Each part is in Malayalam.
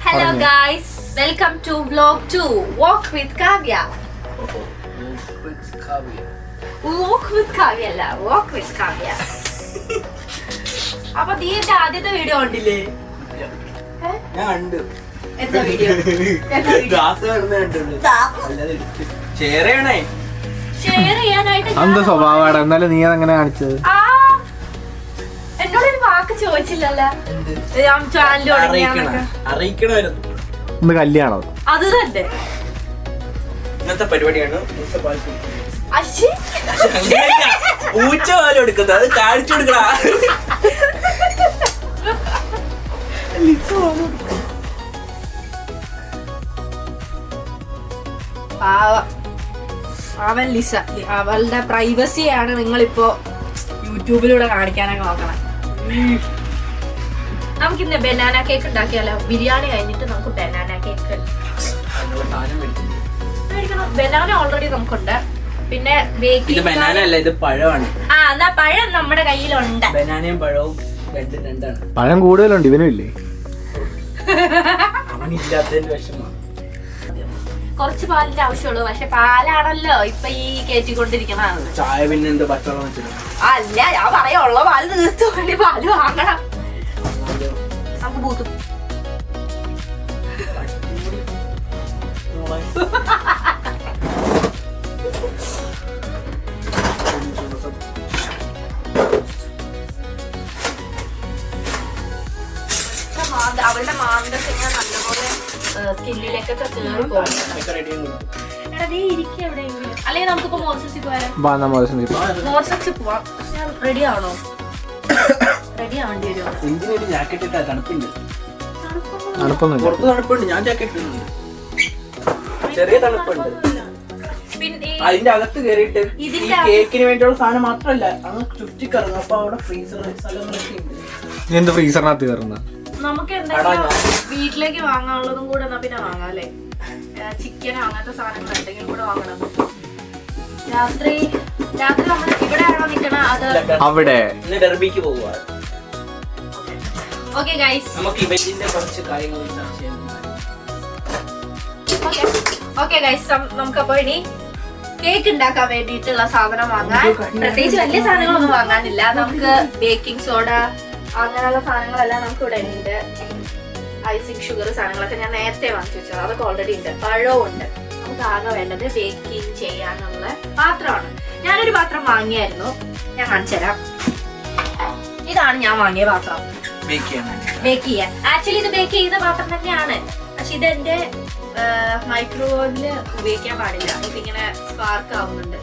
Hello guys, welcome to vlog 2 Walk with Kavya. Walk with Kavya അല്ല, Walk with Kavya. അപ്പൊ നീ എന്റെ ആദ്യത്തെ വീഡിയോ കണ്ടില്ലേ? ഞാൻ കണ്ടു. എന്താ വീഡിയോ? ഷെയർ ചെയ്യാനായിട്ട് എന്താ സ്വഭാവമാണ് എന്നാലും നീ അതങ്ങനെ കാണിച്ചത്? എന്നോടൊരു വാക്ക് ചോദിച്ചില്ലല്ലോ. ചാനൽ അറിയിക്കണമായിരുന്നു. ഇന്ന് കല്യാണോ? അത് തന്നെ ഇന്നത്തെ പരിപാടിയാണ് അശ്ശി പൂച്ച പോലും എടുക്കുന്നത്, അത് കാണിച്ചു കൊടുക്കണ. അവൻ ലിസ, അവളുടെ പ്രൈവസിയാണ് നിങ്ങളിപ്പോ യൂട്യൂബിലൂടെ കാണിക്കാനൊക്കെ നോക്കണം. നമുക്കിന്ന് ബനാന കേക്ക് ഉണ്ടാക്കിയാലോ? ബിരിയാണി കഴിഞ്ഞിട്ട് നമുക്ക് ബനാന കേക്ക് മേടിക്കണം. ബനാന ഓൾറെഡി നമുക്കുണ്ട്. പിന്നെ ബനാന അല്ല, ഇത് പഴമാണ്. എന്നാ പഴം നമ്മുടെ കയ്യിലുണ്ട്. ബനാനയും പഴവും രണ്ടാണ്. പഴം കൂടുതലുണ്ട്, ഇവനും ഇല്ലേ? അവനില്ലാത്തതിന്റെ വിഷമമാണ്. കുറച്ച് പാലിന്റെ ആവശ്യമുള്ളൂ, പക്ഷെ പാലാണല്ലോ ഇപ്പൊ ഈ കയറ്റിക്കൊണ്ടിരിക്കണത്. ചായ പിന്നെ എന്ത് പച്ചവെള്ളം വെച്ചിട്ടുണ്ട്? അല്ല, ഞാൻ പറയാ ഉള്ള പാല് തീർത്തു വേണ്ടി പാല് വാങ്ങണം. നമുക്ക് ബൂത്തും അവളുടെ മാന്തൊക്കെ ഞാൻ നല്ലപോലെ സ്കിന്നിലേക്കൊക്കെ കയറി പോകും. എടാ നീ ഇരിക്കുക എവിടെയെങ്കിലും, അല്ലെങ്കിൽ നമുക്കിപ്പോ മോർസസിൽ പോയാലോ? മോർസസിൽ പോവാം. പക്ഷെ റെഡി ആണോ? റെഡി ആവേണ്ടി വരുമോ? എന്തിനൊരു ജാക്കറ്റ് ഇട്ടാ? തണുപ്പുണ്ട്. തണുപ്പൊന്നും പുറത്ത് തണുപ്പുണ്ട്, ഞാൻ ജാക്കറ്റ് ഇടുന്നുണ്ട്. ചെറിയ തണുപ്പുണ്ട്. പിന്നെ അതിന്റെ അകത്ത് കയറിയിട്ട് ഈ കേക്കിന് വേണ്ടിയുള്ള സാധനം മാത്രമല്ല, അങ്ങ് ചുറ്റിക്കറങ്ങും. അപ്പൊ അവിടെ ഫ്രീസർ സ്ഥലങ്ങളൊക്കെ ഉണ്ട്. എന്ത് ഫ്രീസറിനകത്ത് കയറുന്ന? നമുക്ക് എന്തെങ്കിലും വീട്ടിലേക്ക് വാങ്ങാനുള്ളതും കൂടെ എന്നാ പിന്നെ വാങ്ങാം അല്ലേ? ചിക്കനോ അങ്ങനത്തെ സാധനങ്ങൾ എന്തെങ്കിലും കൂടെ വാങ്ങണം. രാത്രി നമ്മൾ ഇവിടെ ആണോ നിക്കണ? അത് അവിടെ ഡെർബിക്ക് പോകുക. ഓക്കെ ഗൈസ്, നമുക്ക് ഇവന്റിന്റെ കുറച്ച് കാര്യങ്ങൾ ചർച്ച ചെയ്യാം. ഓക്കെ ഗൈസ്, നമുക്കപ്പോ ഇനി കേക്ക് ഉണ്ടാക്കാൻ വേണ്ടിയിട്ടുള്ള സാധനം വാങ്ങാൻ. പ്രത്യേകിച്ച് വലിയ സാധനങ്ങളൊന്നും വാങ്ങാനില്ല. നമുക്ക് ബേക്കിംഗ് സോഡ അങ്ങനെയുള്ള സാധനങ്ങളെല്ലാം നമുക്ക് ഇവിടെ ഉണ്ട്. ഐസിങ് ഷുഗർ സാധനങ്ങളൊക്കെ ഞാൻ നേരത്തെ വാങ്ങിച്ചു വെച്ചത്, അതൊക്കെ ഓൾറെഡി ഉണ്ട്. പഴവും ഉണ്ട്. നമുക്ക് ആകെ വേണ്ടത് ബേക്കിംഗ് ചെയ്യാനുള്ള പാത്രമാണ്. ഞാനൊരു പാത്രം വാങ്ങിയായിരുന്നു, ഞാൻ കാണിച്ചു തരാം. ഇതാണ് ഞാൻ വാങ്ങിയ പാത്രം ബേക്ക് ചെയ്യാൻ. ആക്ച്വലി ഇത് ബേക്ക് ചെയ്യുന്ന പാത്രം തന്നെയാണ്, പക്ഷെ ഇതെന്റെ മൈക്രോവേവില് ഉപയോഗിക്കാൻ പാടില്ല. ഇതിങ്ങനെ സ്പാർക്ക് ആവുന്നുണ്ട്.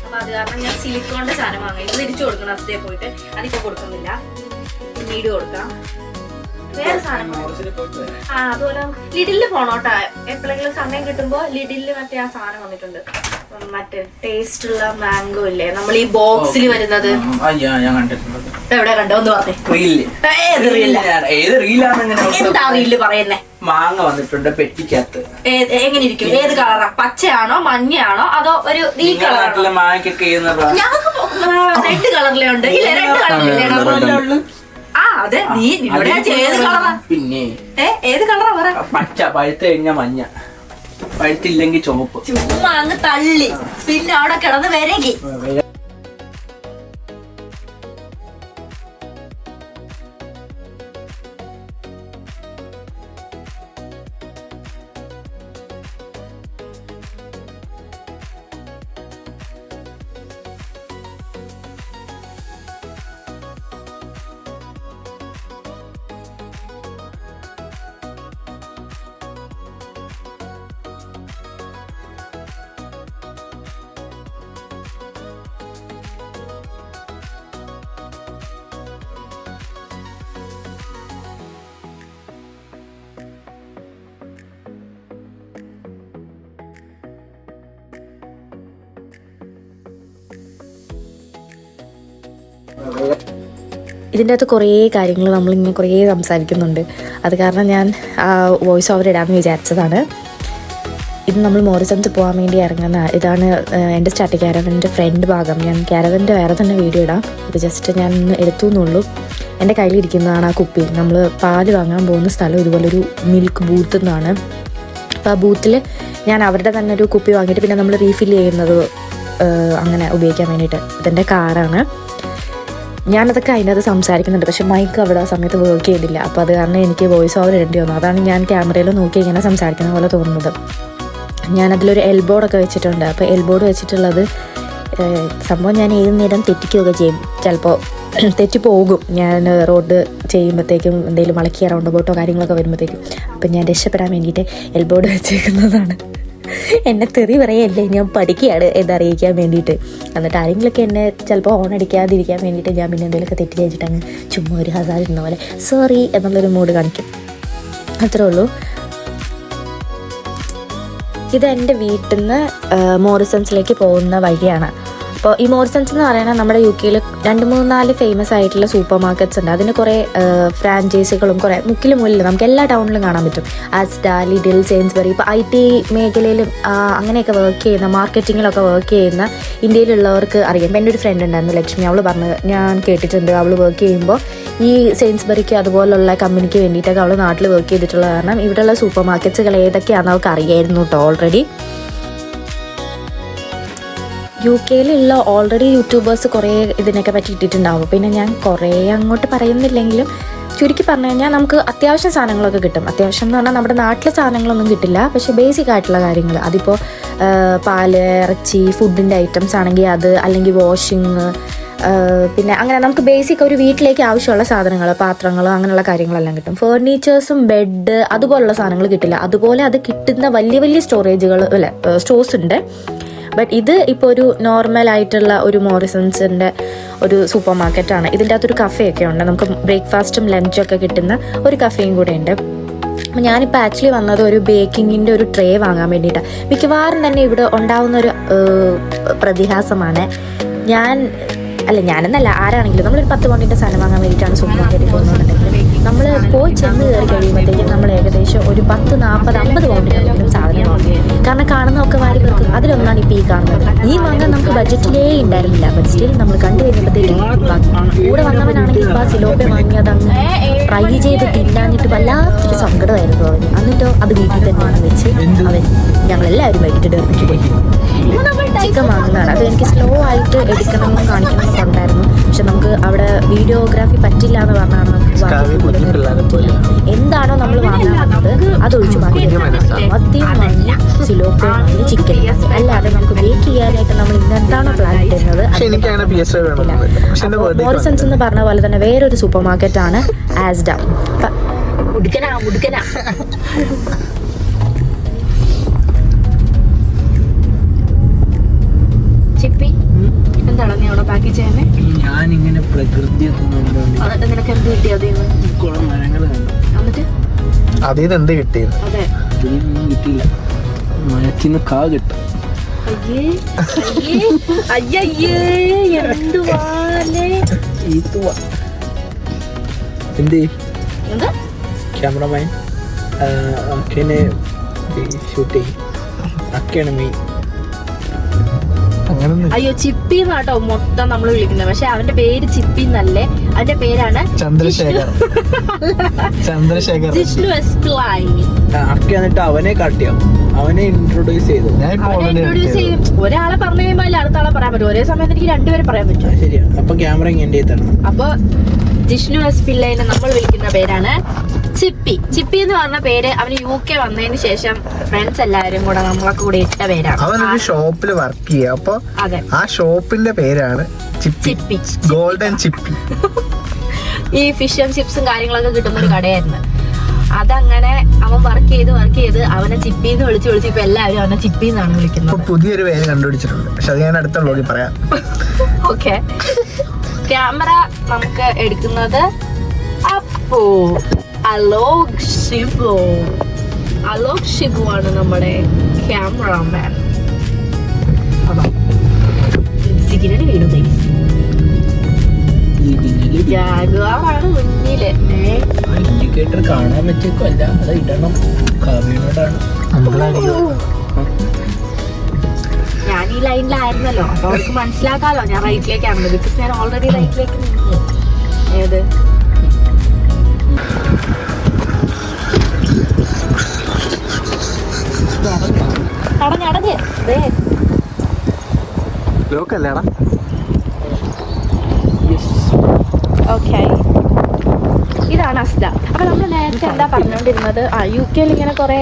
അപ്പൊ അത് കാരണം ഞാൻ സിലിക്കോണിന്റെ സാധനം വാങ്ങി. ഇത് തിരിച്ചു കൊടുക്കണം അസ്ഥയെ പോയിട്ട്. അതിപ്പോ കൊടുക്കുന്നില്ല, പിന്നീട് കൊടുക്കാം. വേറെ സാധനം അതുപോലെ ലിഡില് പോണോട്ടാ. എപ്പോഴെങ്കിലും സമയം കിട്ടുമ്പോ ലിഡില് മറ്റേ ആ സാധനം വന്നിട്ടുണ്ട്, മറ്റേ ടേസ്റ്റ് ഉള്ള മാംഗോ ഇല്ലേ, നമ്മൾ ഈ ബോക്സിൽ വരുന്നത്. എവിടെ കണ്ടോ ഒന്ന് പറഞ്ഞേ. എന്താ റീല് പറയുന്നേ? മാങ്ങ വന്നിട്ടുണ്ട് പെട്ടിക്കകത്ത്. എങ്ങനെ ഇരിക്കും? ഏത് കളറാ? പച്ചയാണോ മഞ്ഞയാണോ അതോ ഒരു ഈ കളറിലെ മാങ്ങയൊക്കെ? ഞങ്ങൾക്ക് റെഡ് കളറിലേ ഉണ്ട്. ഇല്ല, റെഡ് കളറിലേ. അതെ, നീ നിന്നോട് ഏത് കളറാ? പിന്നെ ഏത് കളറാ പറ? പച്ച, പഴുത്ത് കഴിഞ്ഞ മഞ്ഞ, പഴുത്തില്ലെങ്കിൽ ചുവപ്പ്. ചുമ്മാ അങ്ങ് തള്ളി, പിന്നെ അവിടെ കിടന്ന് വരകി. ഇതിൻ്റെ അകത്ത് കുറേ കാര്യങ്ങൾ നമ്മളിങ്ങനെ കുറേ സംസാരിക്കുന്നുണ്ട്. അത് കാരണം ഞാൻ വോയിസ് ഓവർ ഇടാമെന്ന് വിചാരിച്ചതാണ്. ഇത് നമ്മൾ മോറിസൺസ് പോകാൻ വേണ്ടി ഇറങ്ങുന്ന ഇതാണ് എൻ്റെ സ്റ്റാർട്ട് ക്യാരവൻ്റെ ഫ്രണ്ട് ഭാഗം. ഞാൻ ക്യാരവൻ്റെ വേറെ തന്നെ വീഡിയോ ഇടാം. ഇത് ജസ്റ്റ് ഞാൻ എടുത്തു എന്നുള്ളൂ. എൻ്റെ കയ്യിലിരിക്കുന്നതാണ് ആ കുപ്പി. നമ്മൾ പാല് വാങ്ങാൻ പോകുന്ന സ്ഥലം ഇതുപോലൊരു മിൽക്ക് ബൂത്ത് എന്നാണ്. അപ്പോൾ ആ ബൂത്തിൽ ഞാൻ അവരുടെ തന്നെ ഒരു കുപ്പി വാങ്ങിയിട്ട് പിന്നെ നമ്മൾ റീഫിൽ ചെയ്യുന്നത് അങ്ങനെ ഉപയോഗിക്കാൻ വേണ്ടിയിട്ട്. ഇതെൻ്റെ കാറാണ്. ഞാനതൊക്കെ അതിനകത്ത് സംസാരിക്കുന്നുണ്ട്, പക്ഷെ മൈക്ക് അവിടെ ആ സമയത്ത് വർക്ക് ചെയ്തില്ല. അപ്പോൾ അത് കാരണം എനിക്ക് വോയിസ് ഓവർ ഇടേണ്ടി വന്നു. അതാണ് ഞാൻ ക്യാമറയിൽ നോക്കി ഇങ്ങനെ സംസാരിക്കുന്ന പോലെ തോന്നുന്നത്. ഞാനതിലൊരു എൽബോർഡൊക്കെ വെച്ചിട്ടുണ്ട്. അപ്പോൾ എൽബോർഡ് വെച്ചിട്ടുള്ളത് സംഭവം ഞാൻ ഏത് നേരം തെറ്റിക്കുകയൊക്കെ ചെയ്യും. ചിലപ്പോൾ തെറ്റിപ്പോകും ഞാൻ റോഡ് ചെയ്യുമ്പോഴത്തേക്കും, എന്തെങ്കിലും വളക്കിയ റൗണ്ട് ബോട്ടോ കാര്യങ്ങളൊക്കെ വരുമ്പോഴത്തേക്കും. അപ്പം ഞാൻ രക്ഷപ്പെടാൻ വേണ്ടിയിട്ട് എൽബോർഡ് വെച്ചേക്കുന്നതാണ്. എന്നെ തെറി പറയല്ലേ, ഞാൻ പഠിക്കുകയാണ് എന്നറിയിക്കാൻ വേണ്ടിയിട്ട്. എന്നിട്ട് ആരെങ്കിലുമൊക്കെ എന്നെ ചിലപ്പോൾ ഓൺ അടിക്കാതിരിക്കാൻ വേണ്ടിയിട്ട് ഞാൻ പിന്നെ എന്തെങ്കിലുമൊക്കെ തെറ്റി ചെയ്തിട്ട് അങ്ങ് ചുമ്മാ ഒരു ഹസാർ ഇരുന്ന പോലെ സോറി എന്നുള്ളൊരു മൂഡ് കാണിക്കും. അത്രേ ഉള്ളൂ. ഇത് എൻ്റെ വീട്ടിൽ നിന്ന് മോറിസൺസിലേക്ക് പോകുന്ന വഴിയാണ്. അപ്പോൾ ഈ മോറിസൺസ് എന്ന് പറയുന്നത് നമ്മുടെ UK 2-3-4 ഫേമസ് ആയിട്ടുള്ള സൂപ്പർ മാർക്കറ്റ്സ് ഉണ്ട്. അതിന് കുറേ ഫ്രാഞ്ചൈസികളും കുറേ മുക്കിലും നമുക്ക് എല്ലാ ടൗണിലും കാണാൻ പറ്റും. ആസ്ഡ, ലിഡിൽ, സെയിൻസ്ബറി. ഇപ്പോൾ IT മേഖലയിലും അങ്ങനെയൊക്കെ വർക്ക് ചെയ്യുന്ന, മാർക്കറ്റിങ്ങിലൊക്കെ വർക്ക് ചെയ്യുന്ന ഇന്ത്യയിലുള്ളവർക്ക് അറിയാം. ഇപ്പം എൻ്റെ ഒരു ഫ്രണ്ട് ഉണ്ടായിരുന്നു ലക്ഷ്മി, അവൾ പറഞ്ഞത് ഞാൻ കേട്ടിട്ടുണ്ട്. അവൾ വർക്ക് ചെയ്യുമ്പോൾ ഈ സെയിൻസ്ബറിക്ക് അതുപോലുള്ള കമ്പനിക്ക് വേണ്ടിയിട്ടൊക്കെ അവൾ നാട്ടിൽ വർക്ക് ചെയ്തിട്ടുള്ള കാരണം ഇവിടെയുള്ള സൂപ്പർ മാർക്കറ്റ്സുകൾ ഏതൊക്കെയാണെന്ന് അവൾക്ക് അറിയായിരുന്നു കേട്ടോ ഓൾറെഡി. UK ഓൾറെഡി യൂട്യൂബേഴ്സ് കുറേ ഇതിനൊക്കെ പറ്റി ഇട്ടിട്ടുണ്ടാവും. പിന്നെ ഞാൻ കുറേ അങ്ങോട്ട് പറയുന്നില്ലെങ്കിലും ചുരുക്കി പറഞ്ഞു കഴിഞ്ഞാൽ നമുക്ക് അത്യാവശ്യം സാധനങ്ങളൊക്കെ കിട്ടും. അത്യാവശ്യം എന്ന് പറഞ്ഞാൽ നമ്മുടെ നാട്ടിലെ സാധനങ്ങളൊന്നും കിട്ടില്ല, പക്ഷേ ബേസിക് ആയിട്ടുള്ള കാര്യങ്ങൾ, അതിപ്പോൾ പാല്, ഇറച്ചി, ഫുഡിൻ്റെ ഐറ്റംസ് ആണെങ്കിൽ അത്, അല്ലെങ്കിൽ വാഷിങ്, പിന്നെ അങ്ങനെ നമുക്ക് ബേസിക് ഒരു വീട്ടിലേക്ക് ആവശ്യമുള്ള സാധനങ്ങൾ, പാത്രങ്ങൾ, അങ്ങനെയുള്ള കാര്യങ്ങളെല്ലാം കിട്ടും. ഫേർണിച്ചേഴ്സും ബെഡ് അതുപോലുള്ള സാധനങ്ങൾ കിട്ടില്ല. അതുപോലെ അത് കിട്ടുന്ന വലിയ വലിയ സ്റ്റോഴ്സ് ഉണ്ട്. ബട്ട് ഇത് ഇപ്പോൾ ഒരു നോർമൽ ആയിട്ടുള്ള ഒരു മോറിസൺസിൻ്റെ ഒരു സൂപ്പർ മാർക്കറ്റാണ്. ഇതിൻ്റെ അകത്തൊരു കഫേയൊക്കെ ഉണ്ട്. നമുക്ക് ബ്രേക്ക്ഫാസ്റ്റും ലഞ്ചൊക്കെ കിട്ടുന്ന ഒരു കഫേയും കൂടെ ഉണ്ട്. അപ്പോൾ ഞാനിപ്പോൾ ആക്ച്വലി വന്നത് ഒരു ബേക്കിങ്ങിൻ്റെ ഒരു ട്രേ വാങ്ങാൻ വേണ്ടിയിട്ടാണ്. മിക്കവാറും തന്നെ ഇവിടെ ഉണ്ടാവുന്നൊരു പ്രതിഹാസമാണ്. ഞാനെന്നല്ല, ആരാണെങ്കിലും നമ്മളൊരു 10 പൗണ്ടിൻ്റെ സാധനം വാങ്ങാൻ വേണ്ടിയിട്ടാണ് സൂപ്പർ മാർക്കറ്റിൽ പോകുന്നുണ്ടെങ്കിൽ നമ്മൾ പോയി ചെന്ന് കയറി കഴിയുമ്പോഴത്തേക്കും നമ്മൾ ഏകദേശം ഒരു 10, 40, 50 പൗണ്ടിനെങ്കിലും സാധനം വാങ്ങും. കാരണം കാണുന്നതൊക്കെ വാരി വെക്കും. അതിലൊന്നാണ് ഇപ്പോൾ ഈ കാണുന്നത്. ഈ വാങ്ങാൻ നമുക്ക് ബഡ്ജറ്റിലേ ഉണ്ടായിരുന്നില്ല. ബട്ട് സ്റ്റിൽ നമ്മൾ കണ്ടു കഴിഞ്ഞപ്പോഴത്തേക്കും കൂടെ വന്നവനാണെങ്കിൽ ഇപ്പോൾ ആ സിലോപ്പെ വാങ്ങിയത് അങ്ങ് ട്രൈ ചെയ്ത് തിന്നാഞ്ഞിട്ട് വല്ലാത്തൊരു സങ്കടമായിരുന്നു അവന്. എന്നിട്ടോ അത് വീട്ടിൽ തന്നെയാണ് വെച്ച് ഞങ്ങളെല്ലാവരും വൈകിട്ട് ഡെർബിക്ക് പോയി ചിക്കൻ വാങ്ങുന്നതാണ്. അത് എനിക്ക് സ്ലോ ആയിട്ട് എടുക്കണമെന്നും കാണിക്കണമെന്നൊക്കെ ഉണ്ടായിരുന്നു. പക്ഷെ നമുക്ക് അവിടെ വീഡിയോഗ്രാഫി പറ്റില്ല എന്ന് പറഞ്ഞാണ് എന്താണോ നമ്മൾ വാങ്ങാൻ വന്നത് അതൊഴിച്ചു ബാക്കി ആദ്യം വാങ്ങി സിലോപ്പി വാങ്ങി ചിക്കൻ. അല്ലാതെ നമുക്ക് ബേക്ക് ചെയ്യാനായിട്ട് നമ്മൾ ഇന്നെന്താണോ പ്ലാൻ ഇട്ടിരുന്നത്. മോറിസൺസ് എന്ന് പറഞ്ഞ പോലെ തന്നെ വേറൊരു സൂപ്പർ മാർക്കറ്റാണ് ആസ്ഡ. ചിപ്പി എന്താണ് നീ അവിടെ പാക്ക് ചെയ്യുന്നത്? ഞാനിങ്ങനെ പ്രകൃതിയൊക്കെ നിനക്ക് എന്ത് കിട്ടിയത്? എന്നിട്ട് അതിൽ എന്ത് കിട്ടിയത്? അതെ ഒന്നും കിട്ടിയില്ല. മഴക്കിന്ന് കാ കിട്ടും. ക്യാമറമാൻ അക്കനെ ഷൂട്ട് ചെയ്യും. അക്കയാണ് മെയിൻ. അയ്യോ ചിപ്പി എന്നാട്ടോ മൊത്തം നമ്മൾ വിളിക്കുന്നത്. പക്ഷെ അവന്റെ പേര് ചിപ്പി എന്നല്ലേ, അവന്റെ പേരാണ് ചന്ദ്രശേഖർ. ജിഷ്ണു എസ്പ്ലൈ. അക്ക എന്നിട്ട് അവനെ കാട്ടിയോ, അവനെ ഇൻട്രൊഡ്യൂസ് ചെയ്തു. അവനെ ഇൻട്രൊഡ്യൂസ് ചെയ്യും. ഒരാളെ പറഞ്ഞു കഴിയുമ്പോൾ അല്ല അടുത്ത ആളെ പറയാൻ പറ്റും. ഒരേ സമയത്ത് എനിക്ക് 2 പേരെ പറയാൻ പറ്റും. ശരിയാ. അപ്പൊ ക്യാമറ എന്റെ തരണം. അപ്പൊ ജിഷ്ണു എസ് പിള്ളേനെ നമ്മൾ വിളിക്കുന്ന പേരാണ് ചിപ്പി. ചിപ്പി എന്ന് പറഞ്ഞ പേര് അവന് UK വന്നതിന് ശേഷം ഫ്രണ്ട്സ് എല്ലാവരും കൂടെ നമ്മളൊക്കെ കൂടെ ഇട്ട പേരാണ്. അവനൊരു ഷോപ്പിൽ വർക്ക് ചെയ്യുക. അപ്പൊ ആ ഷോപ്പിന്റെ പേരാണ് ചിപ്പി, ഗോൾഡൻ ചിപ്പി. ഈ ഫിഷും ചിപ്സും കാര്യങ്ങളൊക്കെ കിട്ടുന്ന ഒരു കടയായിരുന്നു. അതങ്ങനെ അവൻ വർക്ക് ചെയ്ത് അവനെ ചിപ്പി എന്ന് വിളിച്ച് ഇപ്പൊ എല്ലാവരും അവനെ ചിപ്പി എന്നാണ് വിളിക്കുന്നത്. പുതിയൊരു പേര് കണ്ടുപിടിച്ചിട്ടുണ്ട്. പക്ഷെ അത് ഞാൻ അടുത്ത വ്ലോഗിൽ പറയാം. ഓക്കെ. ക്യാമറ നമുക്ക് എടുക്കുന്നത് അപ്പോ അലോക് ഷിബു ആണ് നമ്മുടെ ക്യാമറമാൻ. സിഗിനടി വീണു. ജാഗ്വാറാണ് മുന്നില്. ഇൻഡിക്കേറ്റർ കാണാൻ പറ്റിയല്ല, അത് ഇടണം. ഞാൻ ഈ ലൈനിലായിരുന്നല്ലോ, അപ്പൊ അവർക്ക് മനസ്സിലാക്കാലോ ഞാൻ റൈറ്റിലേക്കാണെന്ന്. ബിക്കോസ് ഞാൻ ഓൾറെഡി റൈറ്റിലേക്ക് നിന്നു. ഏത് ലോക്കല്ലേടാ? ഓക്കെ, ഇതാണ് അസ്ഡ. അപ്പൊ നമ്മൾ നേരത്തെ എന്താ പറഞ്ഞുകൊണ്ടിരുന്നത്, UK ഇങ്ങനെ കുറെ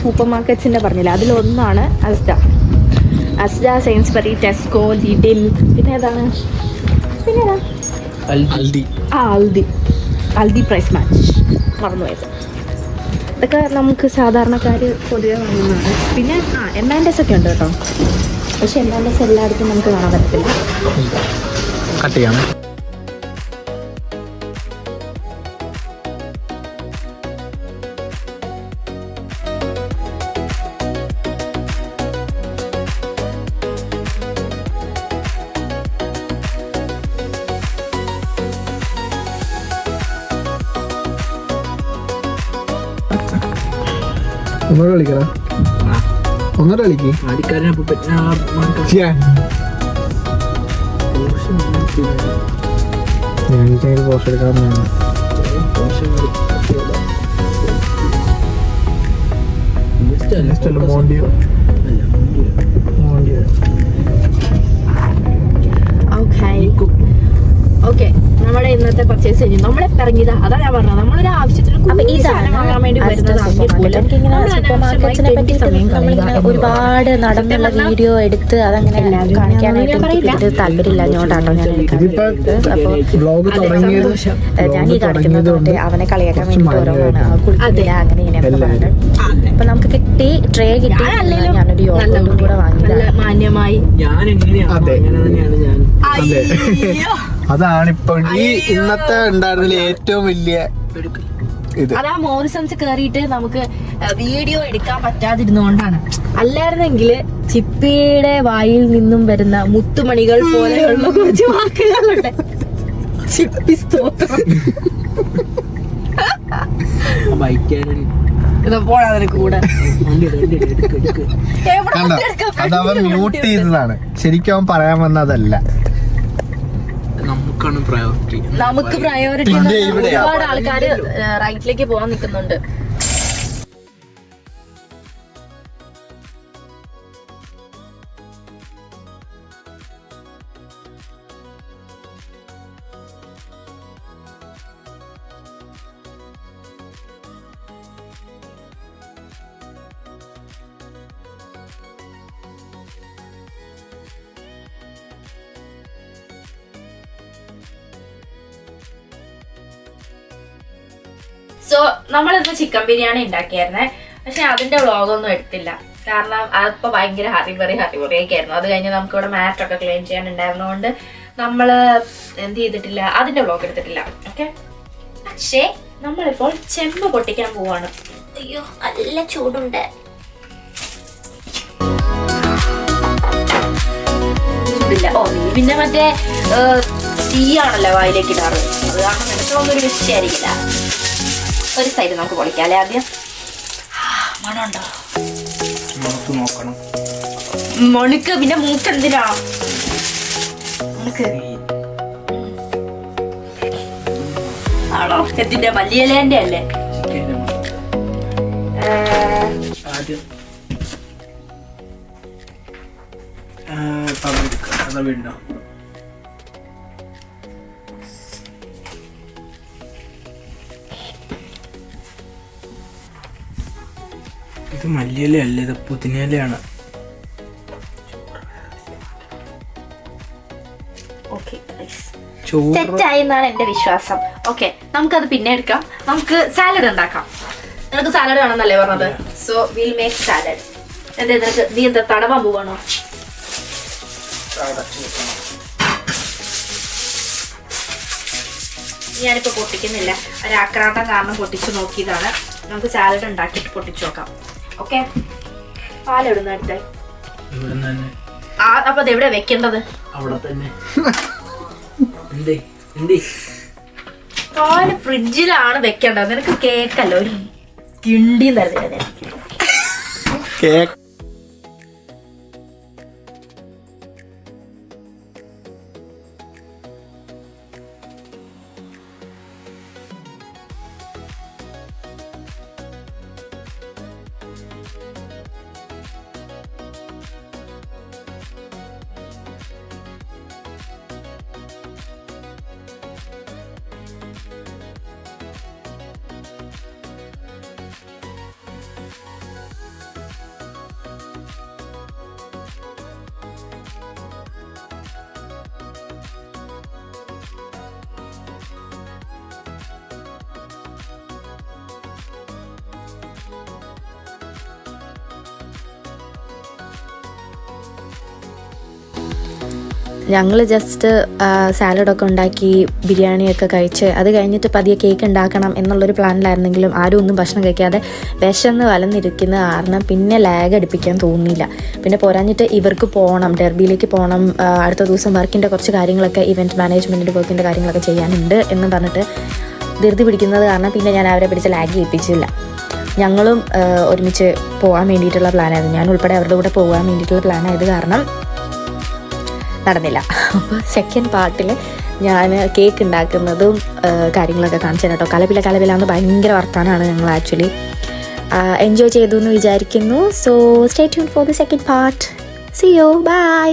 സൂപ്പർ മാർക്കറ്റ്സിന്റെ പറഞ്ഞില്ല, അതിലൊന്നാണ് അസ്ഡ. അസ്ഡ, സെയിൻസ്ബറി, ടെസ്കോ, ലിഡിൽ, പിന്നെ ഏതാണ്, അൽദി പ്രൈസ് മാച്ച്, മറന്നുപോയത്. ഇതൊക്കെ നമുക്ക് സാധാരണക്കാർ പൊതുവെ വാങ്ങുന്നതാണ്. പിന്നെ M&S ഒക്കെ ഉണ്ട് കേട്ടോ, പക്ഷെ M&S എല്ലായിടത്തും നമുക്ക് കാണാൻ പറ്റത്തില്ല. കട്ട് ചെയ്യാം. ഒന്നൂടെ കളിക്കടാ, ഒന്നൂടെ കളിക്ക്. ഞാൻ പോസ്റ്റ് എടുക്കാൻ മോണ്ടിയോ. ഓക്കെ, നമ്മുടെ ഇന്നത്തെ പർച്ചേസ് കഴിഞ്ഞു. നമ്മളെ ഇറങ്ങിയതാ, അതാ ഞാൻ പറഞ്ഞത്, നമ്മളൊരു ആവശ്യത്തിന് വാങ്ങാൻ വേണ്ടി ഒരുപാട് നടന്നുള്ള വീഡിയോ എടുത്ത് അതങ്ങനെ കാണിക്കാനായിട്ട് താല്പര്യമില്ലാഞ്ഞോണ്ടാണോ ഞാൻ ഞാൻ ഈ കാണിക്കുന്നത്. അവനെ കളിയാക്കാൻ വേണ്ടി ഓരോന്നാണ് കുളിക്കില്ല അങ്ങനെ ഇങ്ങനെയൊക്കെ പറഞ്ഞിട്ട്. അപ്പൊ നമുക്ക് കിട്ടി, ട്രേ കിട്ടി. ഞാനൊരു യോഗം കൂടെ വാങ്ങിയത് മാന്യമായി. അതാണ് ഇപ്പൊ ഈ ഇന്നത്തെ ഉണ്ടായിരുന്നതിൽ ഏറ്റവും വലിയ ഇത്. അതാ മോറിസൺസ് കേറിയിട്ട് നമുക്ക് വീഡിയോ എടുക്കാൻ പറ്റാതിരുന്നോണ്ടാണ്. അല്ലായിരുന്നെങ്കിൽ ചിപ്പിയുടെ വായിൽ നിന്നും വരുന്ന മുത്തുമണികൾ പോലെയുള്ള കുറച്ച് വാക്കുകളുണ്ട്. ചിപ്പി സ്തോത്രം. കൂടെ അതവൻ മ്യൂട്ട് ചെയ്തതാണ്, ശരിക്കും അവൻ പറയാൻ വന്നതല്ല. നമുക്ക് പ്രയോറിറ്റി. ഒരുപാട് ആൾക്കാര് റൈറ്റിലേക്ക് പോകാൻ നിൽക്കുന്നുണ്ട്. സോ നമ്മളിന്ന് ചിക്കൻ ബിരിയാണി ഉണ്ടാക്കിയായിരുന്നേ, പക്ഷെ അതിന്റെ വ്ളോഗൊന്നും എടുത്തില്ല. കാരണം അതിപ്പോ ഭയങ്കര ഹറിബറിയൊക്കെ ആയിരുന്നു. അത് കഴിഞ്ഞ് നമുക്ക് ഇവിടെ മാറ്റൊക്കെ ക്ലീൻ ചെയ്യാനുണ്ടായിരുന്നതുകൊണ്ട് നമ്മള് എന്ത് ചെയ്തിട്ടില്ല, അതിന്റെ വ്ളോഗ് എടുത്തിട്ടില്ല. ഓക്കെ, പക്ഷേ നമ്മളിപ്പോൾ ചെമ്പ് പൊട്ടിക്കാൻ പോവാണ്. അയ്യോ നല്ല ചൂടുണ്ട്. ചൂടില്ല. ഓ, നീ പിന്നെ മറ്റേ തീയാണല്ലോ വായിലേക്ക് ഇടാറ്, അത് കാരണം നിനക്കൊന്നും ഒരു വിഷയമായിരിക്കില്ല. ഒരു സൈഡ് നമുക്ക് പൊളിക്കാം അല്ലേ ആദ്യം. മണമുണ്ടോ? നോക്കണം. മണിക്ക് പിന്നെ മൂക്ക് എന്തിനാ? ആണോ? എന്തിന്റെ മല്ലിയിലേന്റെ അല്ലേ? ഇത് മല്ലിയില അല്ലേ, ഇത് പുതിനയിലയാണ്. സെറ്റായി എന്നാണ് എന്റെ വിശ്വാസം. ഓക്കെ, നമുക്കത് പിന്നെ എടുക്കാം. നമുക്ക് സാലഡ് ഉണ്ടാക്കാം. നിനക്ക് സാലഡ് വേണമെന്നല്ലേ പറഞ്ഞത്? So will make salad. എന്താ നിനക്ക്, നീ എന്താ തടവാൻ പോവാണോ? ഞാനിപ്പോ പൊട്ടിക്കുന്നില്ല, ഒരു ആക്രാന്തം കാരണം പൊട്ടിച്ചു നോക്കിയതാണ്. നമുക്ക് സാലഡ് ഉണ്ടാക്കിയിട്ട് പൊട്ടിച്ചു നോക്കാം. ഓക്കെ, പാലെവിടുന്ന അടുത്തായി. അപ്പൊ അത് എവിടെ വെക്കേണ്ടത്? അവിടെ തന്നെ. പാല് ഫ്രിഡ്ജിലാണ് വെക്കേണ്ടത്. നിനക്ക് കേക്കല്ലോ, ഒരു കിണ്ടി തരുന്നത്. ഞങ്ങൾ ജസ്റ്റ് സാലഡൊക്കെ ഉണ്ടാക്കി ബിരിയാണിയൊക്കെ കഴിച്ച് അത് കഴിഞ്ഞിട്ട് പതിയെ കേക്ക് ഉണ്ടാക്കണം എന്നുള്ളൊരു പ്ലാനിലായിരുന്നെങ്കിലും ആരും ഒന്നും ഭക്ഷണം കഴിക്കാതെ വിശന്ന് വലന്നിരിക്കുന്ന കാരണം പിന്നെ ലാഗ് അടുപ്പിക്കാൻ തോന്നിയില്ല. പിന്നെ പോരാഞ്ഞിട്ട് ഇവർക്ക് പോകണം, ഡെർബിയിലേക്ക് പോകണം, അടുത്ത ദിവസം വർക്കിൻ്റെ കുറച്ച് കാര്യങ്ങളൊക്കെ ഇവൻറ്റ് മാനേജ്മെൻറ്റിൻ്റെ വർക്കിൻ്റെ കാര്യങ്ങളൊക്കെ ചെയ്യാനുണ്ട് എന്ന് പറഞ്ഞിട്ട് ധൃതി പിടിക്കുന്നത് കാരണം പിന്നെ ഞാൻ അവരെ പിടിച്ച് ലാഗ് ചെയ്യിപ്പിച്ചില്ല. ഞങ്ങളും ഒരുമിച്ച് പോകാൻ വേണ്ടിയിട്ടുള്ള പ്ലാനായിരുന്നു. ഞാൻ ഉൾപ്പെടെ അവരുടെ കൂടെ പോകാൻ വേണ്ടിയിട്ടുള്ള പ്ലാനായത് കാരണം നടന്നില്ല. അപ്പോൾ സെക്കൻഡ് പാർട്ടിൽ ഞാൻ കേക്ക് ഉണ്ടാക്കുന്നതും കാര്യങ്ങളൊക്കെ കാണിച്ചു കേട്ടോ. കലപിലാന്ന് ഭയങ്കര വർത്താനമാണ് ഞങ്ങൾ ആക്ച്വലി. എൻജോയ് ചെയ്തു എന്ന് വിചാരിക്കുന്നു. So stay tune for the second part. See you, by.